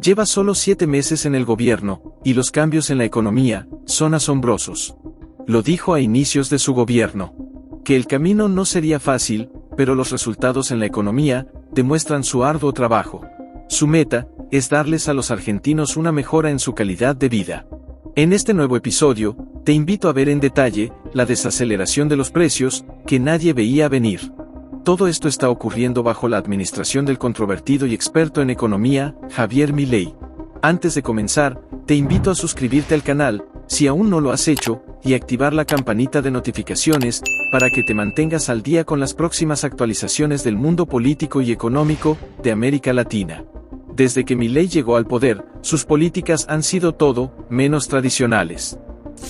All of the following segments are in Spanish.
Lleva solo 7 meses en el gobierno, y los cambios en la economía son asombrosos. Lo dijo a inicios de su gobierno. Que el camino no sería fácil, pero los resultados en la economía demuestran su arduo trabajo. Su meta es darles a los argentinos una mejora en su calidad de vida. En este nuevo episodio, te invito a ver en detalle la desaceleración de los precios que nadie veía venir. Todo esto está ocurriendo bajo la administración del controvertido y experto en economía, Javier Milei. Antes de comenzar, te invito a suscribirte al canal, si aún no lo has hecho, y activar la campanita de notificaciones, para que te mantengas al día con las próximas actualizaciones del mundo político y económico de América Latina. Desde que Milei llegó al poder, sus políticas han sido todo menos tradicionales.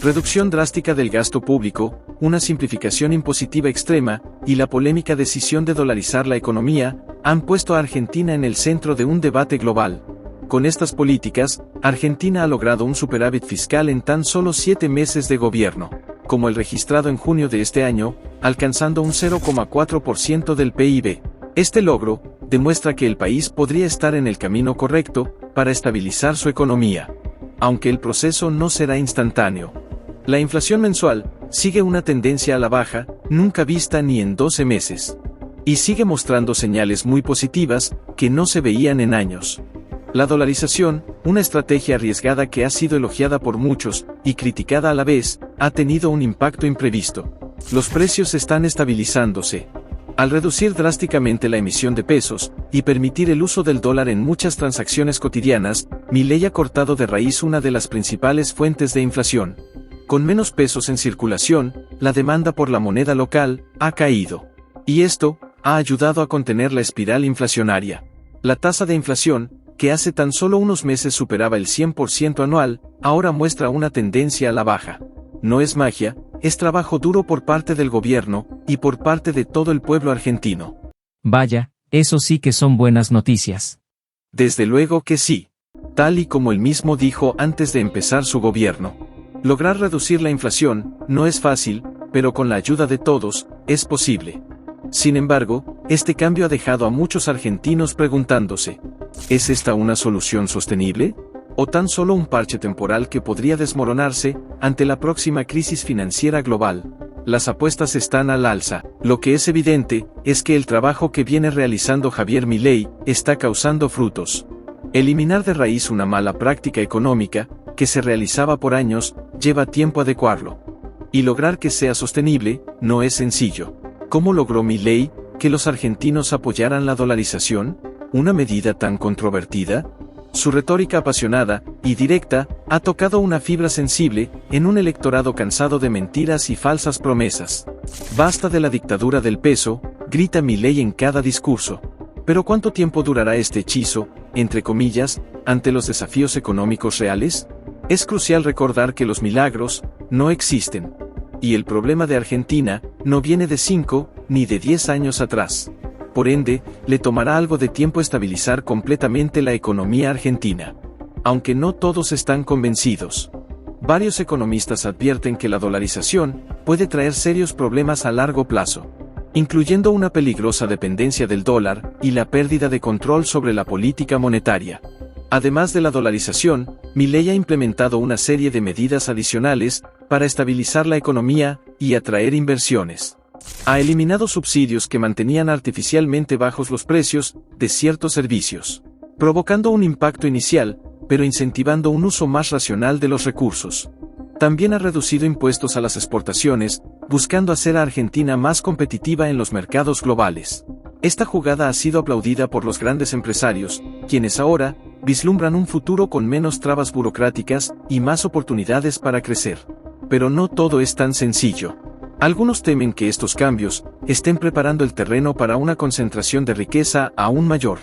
Reducción drástica del gasto público, una simplificación impositiva extrema, y la polémica decisión de dolarizar la economía, han puesto a Argentina en el centro de un debate global. Con estas políticas, Argentina ha logrado un superávit fiscal en tan solo 7 meses de gobierno, como el registrado en junio de este año, alcanzando un 0,4% del PIB. Este logro demuestra que el país podría estar en el camino correcto para estabilizar su economía, aunque el proceso no será instantáneo. La inflación mensual sigue una tendencia a la baja, nunca vista ni en 12 meses, y sigue mostrando señales muy positivas que no se veían en años. La dolarización, una estrategia arriesgada que ha sido elogiada por muchos y criticada a la vez, ha tenido un impacto imprevisto. Los precios están estabilizándose. Al reducir drásticamente la emisión de pesos y permitir el uso del dólar en muchas transacciones cotidianas, Milei ha cortado de raíz una de las principales fuentes de inflación. Con menos pesos en circulación, la demanda por la moneda local ha caído. Y esto ha ayudado a contener la espiral inflacionaria. La tasa de inflación, que hace tan solo unos meses superaba el 100% anual, ahora muestra una tendencia a la baja. No es magia, es trabajo duro por parte del gobierno y por parte de todo el pueblo argentino. Vaya, eso sí que son buenas noticias. Desde luego que sí. Tal y como él mismo dijo antes de empezar su gobierno. Lograr reducir la inflación no es fácil, pero con la ayuda de todos, es posible. Sin embargo, este cambio ha dejado a muchos argentinos preguntándose, ¿es esta una solución sostenible? ¿O tan solo un parche temporal que podría desmoronarse ante la próxima crisis financiera global? Las apuestas están al alza. Lo que es evidente es que el trabajo que viene realizando Javier Milei está causando frutos. Eliminar de raíz una mala práctica económica que se realizaba por años lleva tiempo adecuarlo. Y lograr que sea sostenible no es sencillo. ¿Cómo logró Milei que los argentinos apoyaran la dolarización? ¿Una medida tan controvertida? Su retórica apasionada y directa ha tocado una fibra sensible en un electorado cansado de mentiras y falsas promesas. Basta de la dictadura del peso, grita Milei en cada discurso. Pero ¿cuánto tiempo durará este hechizo, entre comillas, ante los desafíos económicos reales? Es crucial recordar que los milagros no existen. Y el problema de Argentina no viene de 5 ni de 10 años atrás. Por ende, le tomará algo de tiempo estabilizar completamente la economía argentina. Aunque no todos están convencidos. Varios economistas advierten que la dolarización puede traer serios problemas a largo plazo, incluyendo una peligrosa dependencia del dólar y la pérdida de control sobre la política monetaria. Además de la dolarización, Milei ha implementado una serie de medidas adicionales para estabilizar la economía y atraer inversiones. Ha eliminado subsidios que mantenían artificialmente bajos los precios de ciertos servicios, provocando un impacto inicial, pero incentivando un uso más racional de los recursos. También ha reducido impuestos a las exportaciones, buscando hacer a Argentina más competitiva en los mercados globales. Esta jugada ha sido aplaudida por los grandes empresarios, quienes ahora vislumbran un futuro con menos trabas burocráticas y más oportunidades para crecer. Pero no todo es tan sencillo. Algunos temen que estos cambios estén preparando el terreno para una concentración de riqueza aún mayor,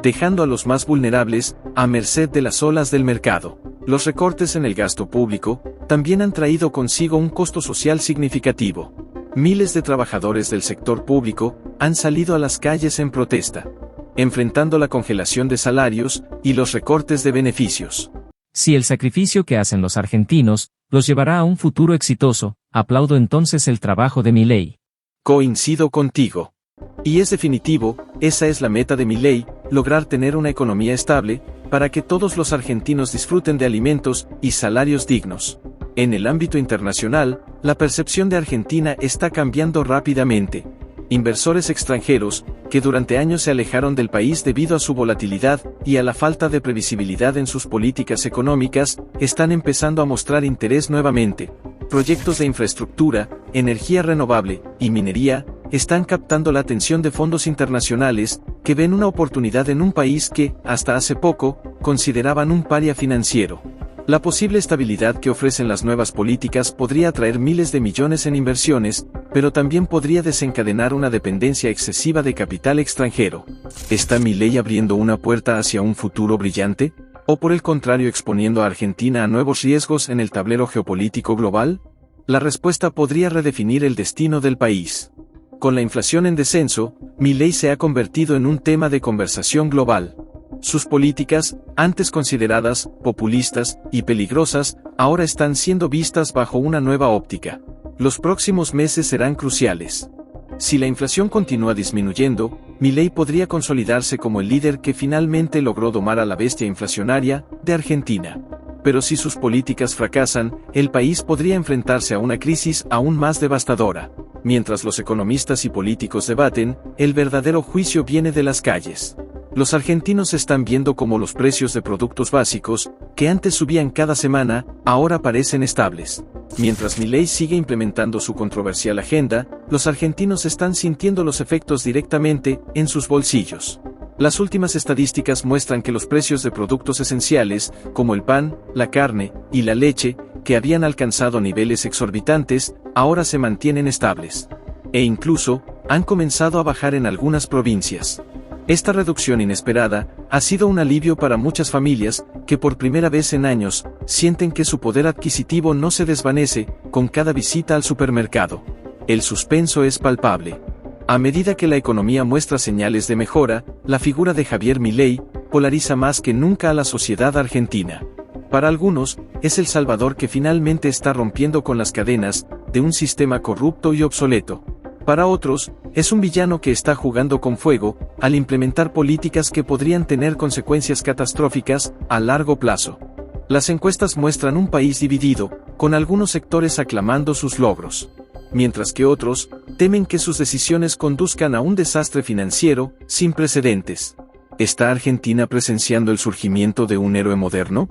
dejando a los más vulnerables a merced de las olas del mercado. Los recortes en el gasto público también han traído consigo un costo social significativo. Miles de trabajadores del sector público han salido a las calles en protesta, enfrentando la congelación de salarios y los recortes de beneficios. Si el sacrificio que hacen los argentinos los llevará a un futuro exitoso, aplaudo entonces el trabajo de Milei. Coincido contigo. Y es definitivo, esa es la meta de Milei, lograr tener una economía estable, para que todos los argentinos disfruten de alimentos y salarios dignos. En el ámbito internacional, la percepción de Argentina está cambiando rápidamente. Inversores extranjeros, que durante años se alejaron del país debido a su volatilidad y a la falta de previsibilidad en sus políticas económicas, están empezando a mostrar interés nuevamente. Proyectos de infraestructura, energía renovable y minería están captando la atención de fondos internacionales que ven una oportunidad en un país que, hasta hace poco, consideraban un paria financiero. La posible estabilidad que ofrecen las nuevas políticas podría atraer miles de millones en inversiones, pero también podría desencadenar una dependencia excesiva de capital extranjero. ¿Está Milei abriendo una puerta hacia un futuro brillante? ¿O por el contrario exponiendo a Argentina a nuevos riesgos en el tablero geopolítico global? La respuesta podría redefinir el destino del país. Con la inflación en descenso, Milei se ha convertido en un tema de conversación global. Sus políticas, antes consideradas populistas y peligrosas, ahora están siendo vistas bajo una nueva óptica. Los próximos meses serán cruciales. Si la inflación continúa disminuyendo, Milei podría consolidarse como el líder que finalmente logró domar a la bestia inflacionaria de Argentina. Pero si sus políticas fracasan, el país podría enfrentarse a una crisis aún más devastadora. Mientras los economistas y políticos debaten, el verdadero juicio viene de las calles. Los argentinos están viendo cómo los precios de productos básicos, que antes subían cada semana, ahora parecen estables. Mientras Milei sigue implementando su controversial agenda, los argentinos están sintiendo los efectos directamente en sus bolsillos. Las últimas estadísticas muestran que los precios de productos esenciales, como el pan, la carne y la leche, que habían alcanzado niveles exorbitantes, ahora se mantienen estables. E incluso, han comenzado a bajar en algunas provincias. Esta reducción inesperada ha sido un alivio para muchas familias que por primera vez en años sienten que su poder adquisitivo no se desvanece con cada visita al supermercado. El suspenso es palpable. A medida que la economía muestra señales de mejora, la figura de Javier Milei polariza más que nunca a la sociedad argentina. Para algunos, es el salvador que finalmente está rompiendo con las cadenas de un sistema corrupto y obsoleto. Para otros, es un villano que está jugando con fuego al implementar políticas que podrían tener consecuencias catastróficas a largo plazo. Las encuestas muestran un país dividido, con algunos sectores aclamando sus logros, mientras que otros temen que sus decisiones conduzcan a un desastre financiero sin precedentes. ¿Está Argentina presenciando el surgimiento de un héroe moderno?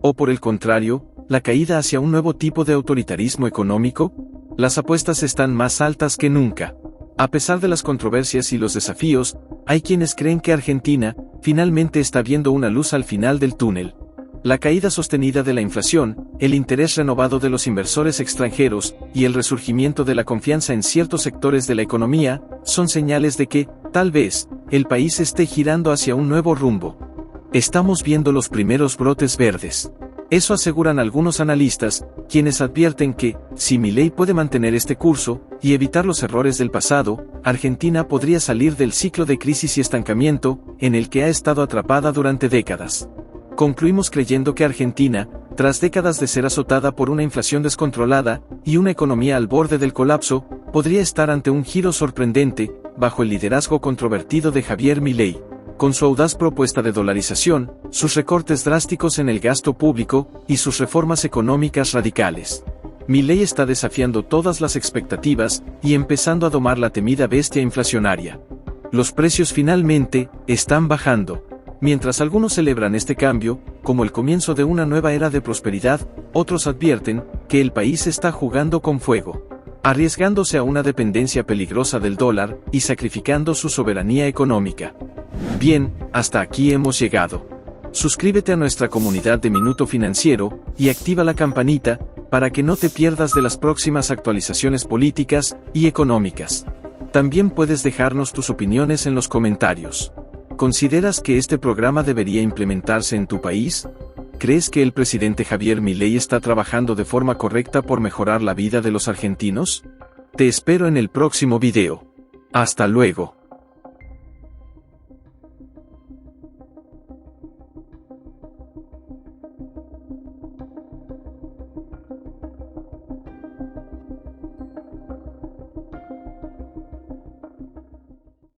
¿O por el contrario, la caída hacia un nuevo tipo de autoritarismo económico? Las apuestas están más altas que nunca. A pesar de las controversias y los desafíos, hay quienes creen que Argentina finalmente está viendo una luz al final del túnel. La caída sostenida de la inflación, el interés renovado de los inversores extranjeros y el resurgimiento de la confianza en ciertos sectores de la economía son señales de que, tal vez, el país esté girando hacia un nuevo rumbo. Estamos viendo los primeros brotes verdes. Eso aseguran algunos analistas, quienes advierten que, si Milei puede mantener este curso y evitar los errores del pasado, Argentina podría salir del ciclo de crisis y estancamiento en el que ha estado atrapada durante décadas. Concluimos creyendo que Argentina, tras décadas de ser azotada por una inflación descontrolada y una economía al borde del colapso, podría estar ante un giro sorprendente, bajo el liderazgo controvertido de Javier Milei. Con su audaz propuesta de dolarización, sus recortes drásticos en el gasto público y sus reformas económicas radicales. Milei está desafiando todas las expectativas y empezando a domar la temida bestia inflacionaria. Los precios finalmente están bajando. Mientras algunos celebran este cambio, como el comienzo de una nueva era de prosperidad, otros advierten que el país está jugando con fuego, arriesgándose a una dependencia peligrosa del dólar y sacrificando su soberanía económica. Bien, hasta aquí hemos llegado. Suscríbete a nuestra comunidad de Minuto Financiero y activa la campanita para que no te pierdas de las próximas actualizaciones políticas y económicas. También puedes dejarnos tus opiniones en los comentarios. ¿Consideras que este programa debería implementarse en tu país? ¿Crees que el presidente Javier Milei está trabajando de forma correcta por mejorar la vida de los argentinos? Te espero en el próximo video. Hasta luego.